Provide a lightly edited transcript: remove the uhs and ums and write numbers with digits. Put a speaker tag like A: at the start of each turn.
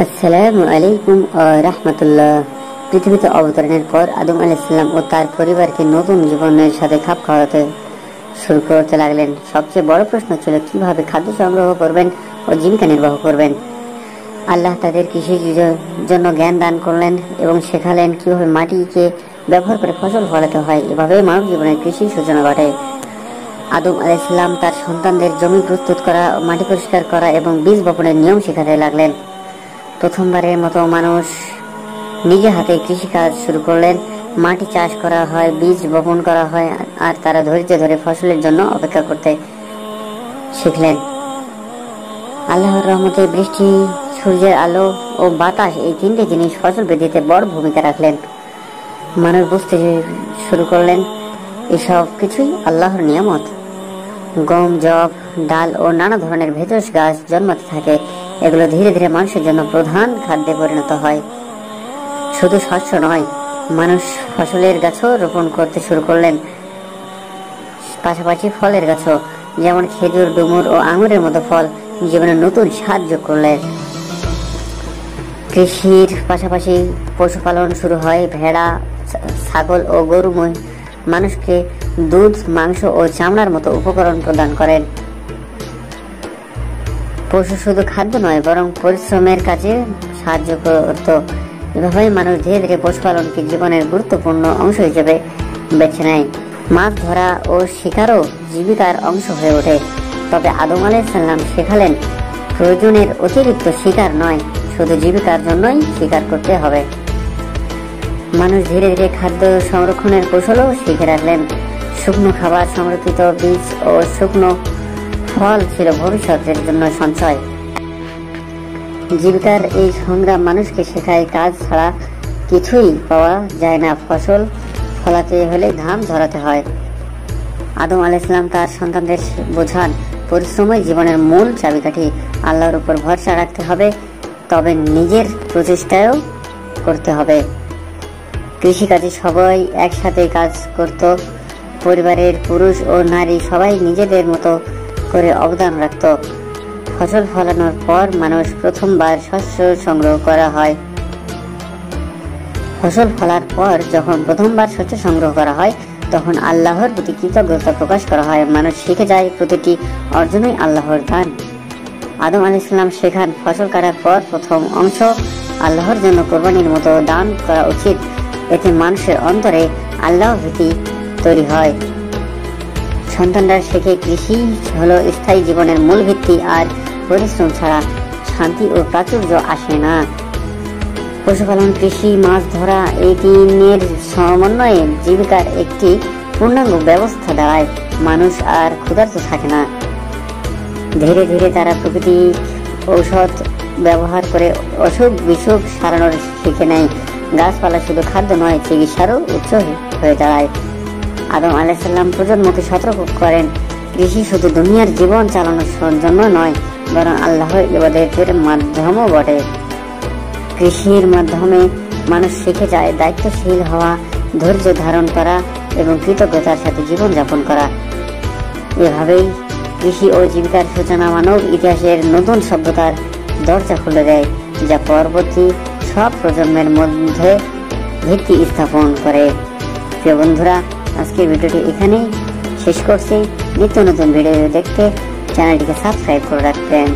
A: আসসালামু আলাইকুম রাহমাতুল্লাহ। পৃথিবীতে অবতরণের পর আদম আলাইহিস সালাম ও তার পরিবারকে নতুন জীবনের সাথে খাপ খাওয়াতে শুরু করতে লাগলেন। সবচেয়ে বড় প্রশ্ন ছিল কিভাবে খাদ্য সংগ্রহ করবেন ও জীবিকা নির্বাহ করবেন। আল্লাহ তাদের কৃষির জন্য জ্ঞান দান করলেন এবং শেখালেন কিভাবে মাটিকে ব্যবহার করে ফসল ফলাতে হয়। এভাবে মানব জীবনের কৃষির সূচনা ঘটে। আদম আলাইহিস সালাম তার সন্তানদের জমি প্রস্তুত করা, মাটি পরিষ্কার করা এবং বীজ বপনের নিয়ম শেখাতে লাগলেন। প্রথমবারের মতো মানুষ নিজে হাতে কৃষিকাজ শুরু করলেন। মাটি চাষ করা হয়, বীজ বপন করা হয়, আর তারা ধৈর্য ধরে ফসলের জন্য অপেক্ষা করতে শিখলেন। আল্লাহর রহমতে বৃষ্টি, সূর্যের আলো ও বাতাস, এই তিনটে জিনিস ফসল বৃদ্ধিতে বড় ভূমিকা রাখলেন। মানুষ বুঝতে শুরু করলেন এসব কিছুই আল্লাহর নিয়ামত। গম, যব, ডাল ও নানা ধরনের ভেষজ গাছ জন্মাতে থাকে। এগুলো ধীরে ধীরে মানুষের জন্য প্রধান খাদ্যে পরিণত হয়। শুধু শস্য নয়, মানুষ ফসলের গাছও রোপণ করতে শুরু করলেন, পাশাপাশি ফলের গাছও, যেমন খেজুর, ডুমুর ও আঙুরের মতো ফল জীবনে নতুন স্বাদ যোগ করলেন। কৃষির পাশাপাশি পশুপালন শুরু হয়। ভেড়া, ছাগল ও গরু মানুষকে দুধ, মাংস ও চামড়ার মতো উপকরণ প্রদান করেন। পশু শুধু খাদ্য নয়, বরং পরিশ্রমের কাজে সাহায্য করত। এভাবেই মানুষ ধীরে ধীরে পশুপালনকে জীবনের গুরুত্বপূর্ণ অংশ হিসেবে বেছে নেয়। মাছ ধরা ও শিকারও জীবিকার অংশ হয়ে ওঠে। তবে আদম আলাইহিস সালাম শেখালেন প্রয়োজনের অতিরিক্ত শিকার নয়, শুধু জীবিকার জন্যই শিকার করতে হবে। মানুষ ধীরে ধীরে খাদ্য সংরক্ষণের কৌশলও শিখে রাখলেন। শুকনো খাবার, সংরক্ষিত বীজ ও শুকনো ফল ছিল ভবিষ্যতের জন্য সঞ্চয়। জীবিকার এই সংগ্রাম মানুষকে শেখায় কাজ ছাড়া কিছুই পাওয়া যায় না। ফসল ফলাতে হলে ঘাম ঝরাতে হয়। আদম আলাইহিস সালাম তার সন্তানদের বোঝান পরিশ্রমই জীবনের মূল চাবিকাঠি। আল্লাহর উপর ভরসা রাখতে হবে, তবে নিজের প্রচেষ্টাও করতে হবে। কৃষিকাজে সবাই একসাথে কাজ করত। পরিবারের পুরুষ ও নারী সবাই নিজেদের মতো করে অবদান রাখত। ফসল ফলানোর পর মানুষ প্রথমবার শস্য সংগ্রহ করা হয়। ফসল ফলার পর যখন প্রথমবার শস্য সংগ্রহ করা হয়, তখন আল্লাহর প্রতি কৃতজ্ঞতা প্রকাশ করা হয়। মানুষ শিখে যায় প্রতিটি অর্জনই আল্লাহর দান। আদম আলাইহিস সালাম শেখান ফসল কাটার পর প্রথম অংশ আল্লাহর জন্য কোরবানির মতো দান করা উচিত। এতে মানুষের অন্তরে আল্লাহ ভীতি তৈরি হয়। সন্তানরা শেখে কৃষি হলো স্থায়ী জীবনের মূল ভিত্তি, আর পরিশ্রম ছাড়া শান্তি ও প্রাচুর্য আসে না। পশুপালন, কৃষি, মাছ ধরা, এই তিনের সমন্বয়ে জীবিকার একটি পূর্ণাঙ্গ ব্যবস্থা দাঁড়ায়। মানুষ আর ক্ষুধার্ত থাকে না। ধীরে ধীরে তারা প্রাকৃতিক ঔষধ ব্যবহার করে অসুখ বিসুখ সারানোর শিখে নেয়। গাছপালা শুধু খাদ্য নয়, চিকিৎসারও উৎস হয়ে দাঁড়ায়। আদম আলাইহিস সালাম প্রজন্মকে সতর্ক করেন কৃষি শুধু দুনিয়ার জীবন চালানোর জন্য নয়, বরং আল্লাহর ইবাদতের মাধ্যমও বটে। কৃষির মাধ্যমে মানুষ শিখে যায় দায়িত্বশীল হওয়া, ধৈর্য ধারণ করা এবং কৃতজ্ঞতার সাথে জীবন যাপন করা। এভাবেই কৃষি ও জীবিকার সূচনা মানব ইতিহাসের নতুন সভ্যতার দরজা খুলে দেয়, যা পরবর্তী সব প্রজন্মের মধ্যে ভিত্তি স্থাপন করে। প্রিয় বন্ধুরা, আজকের ভিডিওটি এখানেই শেষ করছি। নিত্য নতুন ভিডিও দেখতে চ্যানেলটিকে সাবস্ক্রাইব করে রাখবেন।